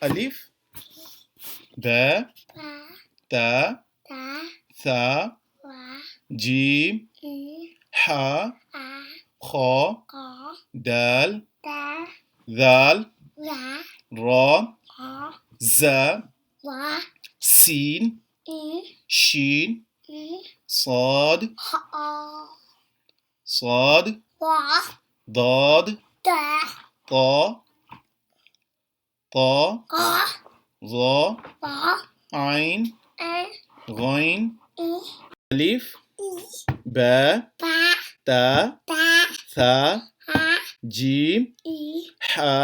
अलिफ ब ता सा जीम हा खा दाल दाल रा ज़ा सीन शीन صاد صاد ضاد طا طا ظا عين غين ألف با تا ثا جيم حا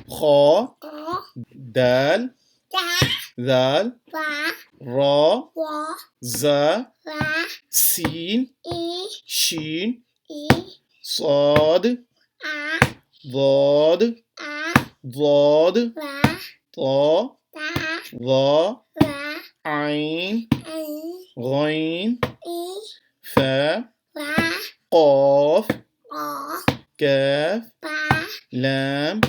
خا دال ذال را زا سين شين صاد ضاد ضاد طا ظا عين غين فا قاف كاف لام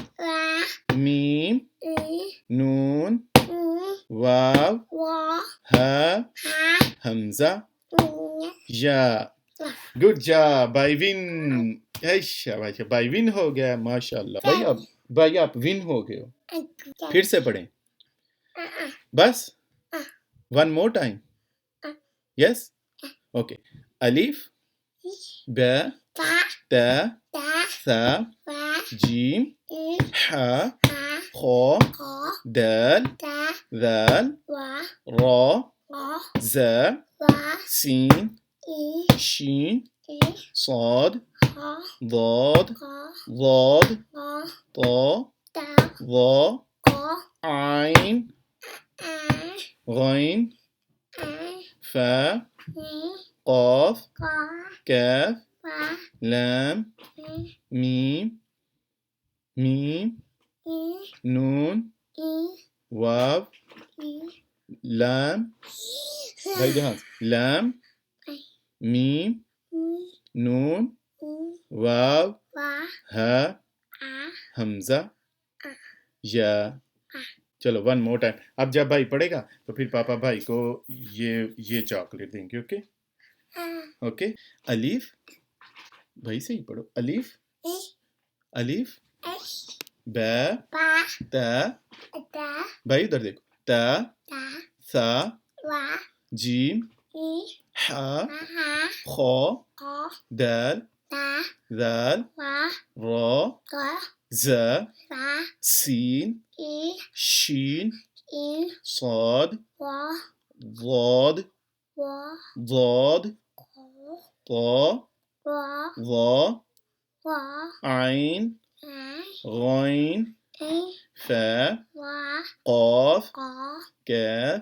ميم نون واو ها همزة या गुड जॉब भाई विन। भाई विन हो गया माशाल्लाह। भाई आप विन हो गए हो। फिर से पढ़ें बस one more time. Yes okay अलिफ ब ता सा जीम हा खा दाल दाल रा ज़ा सीन शीन صاد ضاد ضاد طا ظا عين غين فا قاف كاف لام ميم نون واو لام لام ميم नून वाव हा हमजा या। चलो वन मोर टाइम। अब जब भाई पढ़ेगा तो फिर पापा भाई को ये चॉकलेट देंगे। ओके ओके अलीफ भाई से ही पढ़ो। अलीफ अलीफ ब ता भाई उधर देखो ता सा जीम हा खा दाल दाल रा ज़ा सीन शीन صاد ضاد ضاد طا ظا عين غين فا قاف كاف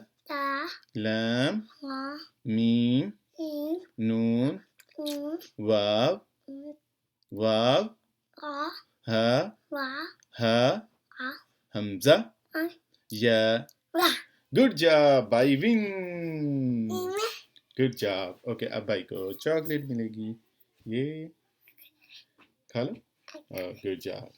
لام ميم نون واو ها همزة या। गुड जॉब भाई विन। Good job. ओके अब भाई को चॉकलेट मिलेगी। ये खा लो। Good job.